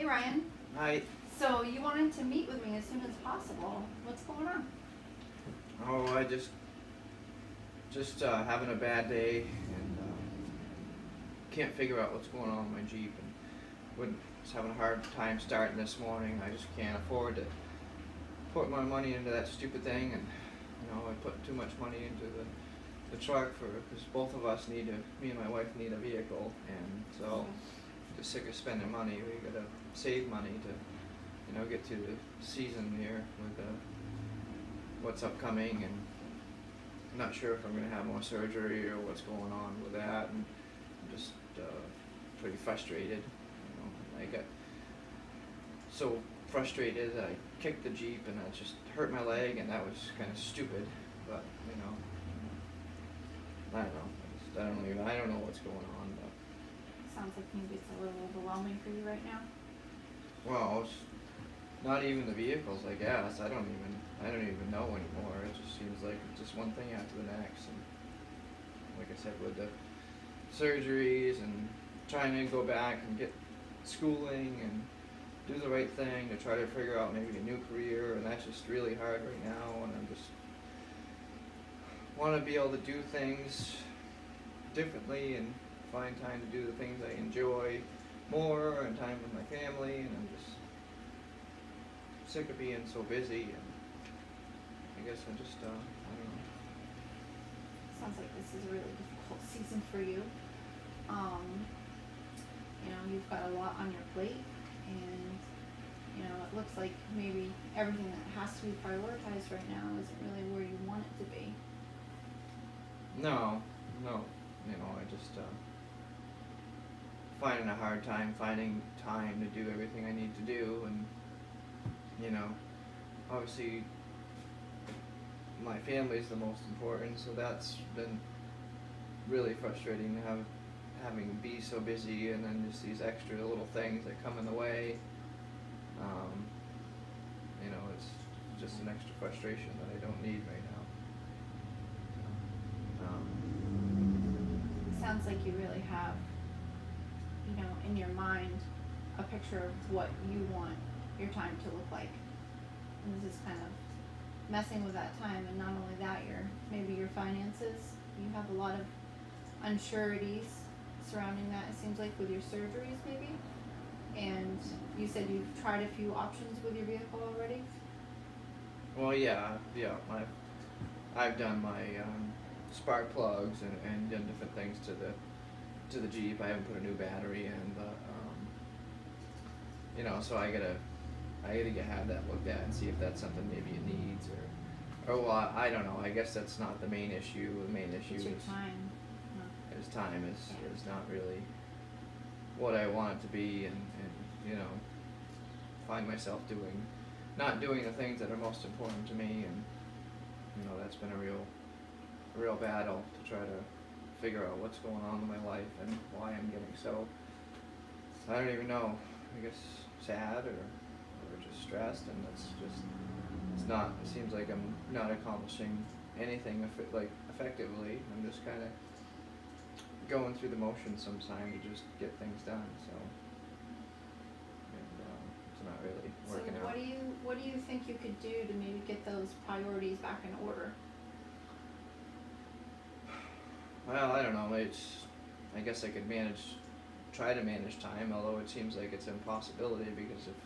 Hey Ryan. Hi. So you wanted to meet with me as soon as possible. What's going on? Oh, I just having a bad day and can't figure out what's going on with my Jeep and was having a hard time starting this morning. I just can't afford to put my money into that stupid thing, and I put too much money into the truck because both of us me and my wife need a vehicle, and so just sick of spending money. We gotta save money to get to the season here with what's upcoming, and I'm not sure if I'm going to have more surgery or what's going on with that, and I'm just pretty frustrated. I got so frustrated that I kicked the Jeep and I just hurt my leg, and that was kind of stupid, but I don't know. I don't know what's going on, but Sounds like maybe it's a little overwhelming for you right now. well, it's not even the vehicles, I guess. I don't even know anymore. It just seems like it's just one thing after the next, and like I said, with the surgeries and trying to go back and get schooling and do the right thing to try to figure out maybe a new career, and that's just really hard right now, and I'm just want to be able to do things differently and find time to do the things I enjoy more, and time with my family, and I'm just sick of being so busy, and I guess I just I don't know. Sounds like this is a really difficult season for you. You've got a lot on your plate, and it looks like maybe everything that has to be prioritized right now isn't really where you want it to be. No, I just finding a hard time finding time to do everything I need to do, and obviously my family is the most important, so that's been really frustrating to having to be so busy, and then just these extra little things that come in the way. It's just an extra frustration that I don't need right now. Sounds like you really have, in your mind, a picture of what you want your time to look like. And this is kind of messing with that time, and not only that, maybe your finances. You have a lot of unsureties surrounding that, it seems like, with your surgeries maybe. And you said you've tried a few options with your vehicle already? Well, yeah. I've done my spark plugs and done different things to the Jeep. I haven't put a new battery in, but so I gotta have that looked at and see if that's something maybe it needs, or well, I don't know. I guess that's not the main issue. The main issue It's your time. Time is not really what I want it to be, and find myself not doing the things that are most important to me, and that's been a real battle to try to figure out what's going on in my life and why I'm getting so, I don't even know, I guess sad or just stressed, and it seems like I'm not accomplishing anything effectively. I'm just kind of going through the motions sometimes to just get things done, so it's not really working out. So what do you think you could do to maybe get those priorities back in order? Well, I don't know. I guess I could try to manage time, although it seems like it's an impossibility, because if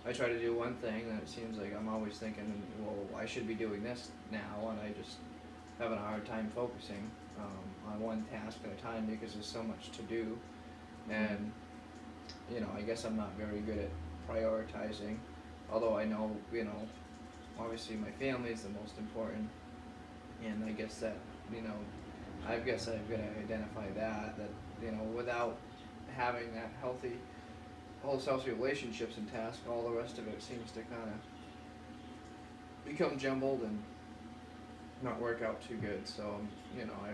I try to do one thing, then it seems like I'm always thinking, well, I should be doing this now, and I just having a hard time focusing on one task at a time, because there's so much to do, and I guess I'm not very good at prioritizing, although I know, obviously my family is the most important, and I guess that, I've got to identify that without having that healthy relationships and tasks, all the rest of it seems to kind of become jumbled and not work out too good. So,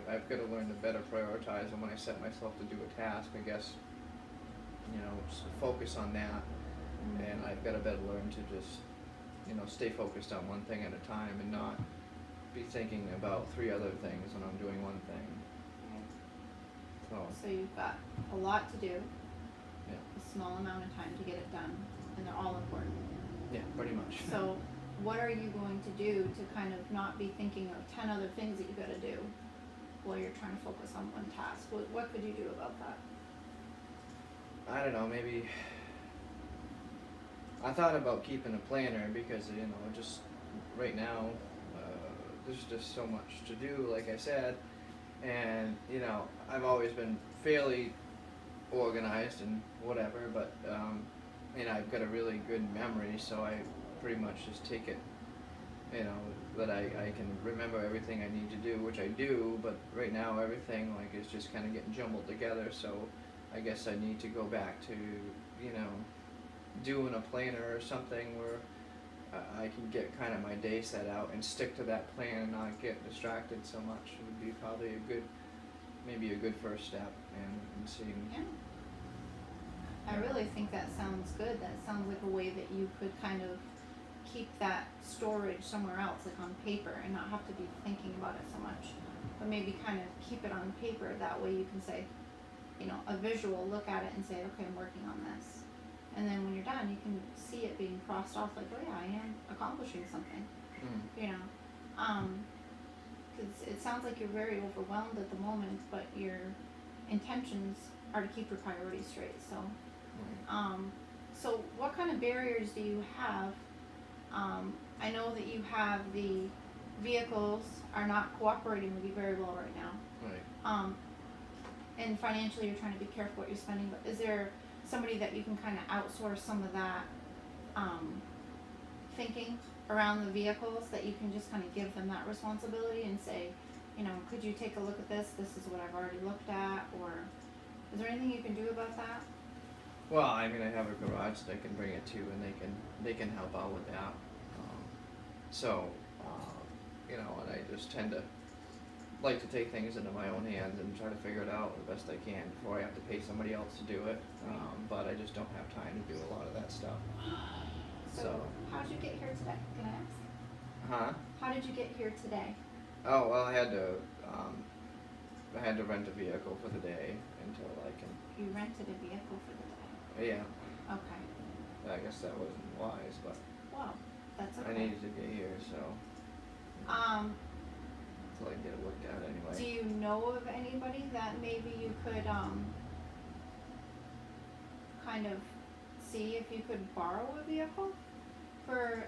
I've got to learn to better prioritize, and when I set myself to do a task, I guess, just focus on that, and I've got to better learn to just, stay focused on one thing at a time and not be thinking about three other things when I'm doing one thing. So you've got a lot to do. a small amount of time to get it done, and they're all important. Yeah, pretty much. So, what are you going to do to kind of not be thinking of 10 other things that you gotta do while you're trying to focus on one task? What could you do about that? I don't know, maybe I thought about keeping a planner because, just right now, there's just so much to do, like I said, and, I've always been fairly organized and whatever, but, I've got a really good memory, so I pretty much just take it, that I can remember everything I need to do, which I do, but right now everything, like, is just kind of getting jumbled together, so I guess I need to go back to, doing a planner or something where I can get kind of my day set out and stick to that plan and not get distracted so much. It would be probably maybe a good first step and seeing. Yeah. I really think that sounds good. That sounds like a way that you could kind of keep that storage somewhere else, like on paper, and not have to be thinking about it so much. But maybe kind of keep it on paper. That way you can say, a visual, look at it and say, okay, I'm working on this. And then when you're done, you can see it being crossed off like, oh yeah, I am accomplishing something. Because it sounds like you're very overwhelmed at the moment, but your intentions are to keep your priorities straight. So, so what kind of barriers do you have? I know that you have the vehicles are not cooperating with you very well right now. Right. And financially you're trying to be careful what you're spending, but is there somebody that you can kind of outsource some of that thinking around the vehicles, that you can just kind of give them that responsibility and say, could you take a look at this? This is what I've already looked at, or is there anything you can do about that? Well, I have a garage that I can bring it to, and they can help out with that. And I just tend to like to take things into my own hands and try to figure it out the best I can before I have to pay somebody else to do it. But I just don't have time to do a lot of that stuff. So how did you get here today? Can I ask? Huh? How did you get here today? Oh well, I had to rent a vehicle for the day until I can. You rented a vehicle for the day? Yeah. Okay. I guess that wasn't wise, but. Well, that's okay. I needed to get here, so. So I can get it looked at anyway. Do you know of anybody that maybe you could kind of see if you could borrow a vehicle for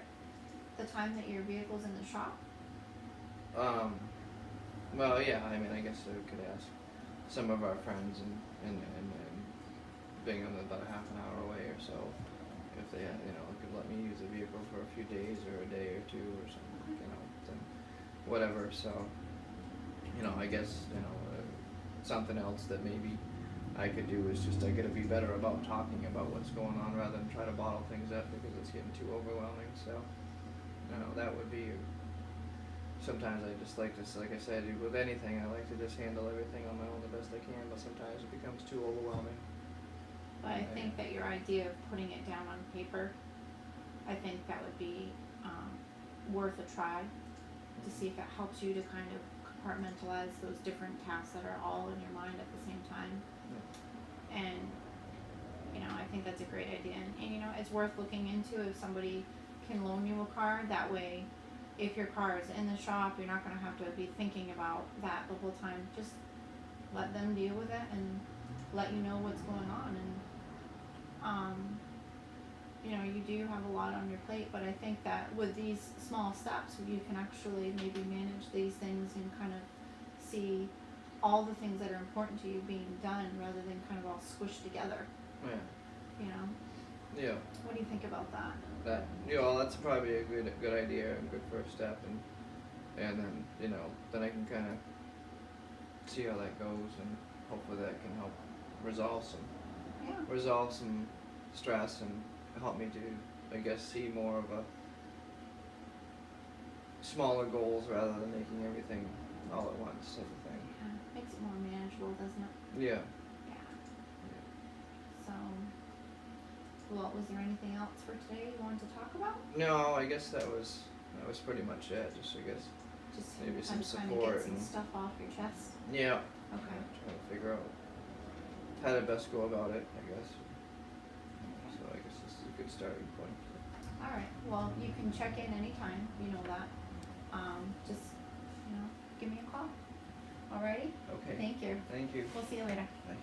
the time that your vehicle's in the shop? Well, yeah, I guess I could ask some of our friends and being on about a half an hour away or so, if they, could let me use the vehicle for a few days or a day or two or something, then whatever, so, I guess, something else that maybe I could do is just, I gotta be better about talking about what's going on rather than try to bottle things up because it's getting too overwhelming, so, that would be, sometimes I just like to, like I said, with anything, I like to just handle everything on my own the best I can, but sometimes it becomes too overwhelming. But I think that your idea of putting it down on paper, I think that would be worth a try to see if it helps you to kind of compartmentalize those different tasks that are all in your mind at the same time. Yeah. And, I think that's a great idea. And it's worth looking into if somebody can loan you a car. That way, if your car is in the shop, you're not going to have to be thinking about that the whole time. Just let them deal with it and let you know what's going on. And, you do have a lot on your plate, but I think that with these small steps, you can actually maybe manage these things and kind of see all the things that are important to you being done rather than kind of all squished together. Yeah. Yeah. What do you think about that? That's probably a good idea and good first step, and then then I can kind of see how that goes, and hopefully that can help resolve some stress and help me to, I guess, see more of a smaller goals rather than making everything all at once type of thing. Yeah, makes it more manageable, doesn't it? Yeah. So, was there anything else for today you wanted to talk about? No, I guess that was pretty much it. Just I guess Just maybe some trying to support get some and stuff off your chest. yeah. Okay. Trying to figure out how to best go about it, I guess. starting point. Alright, well, you can check in anytime, you know that. Just, you know, give me a call. Alrighty? Okay, Thank you. thank you. We'll see you later. Bye.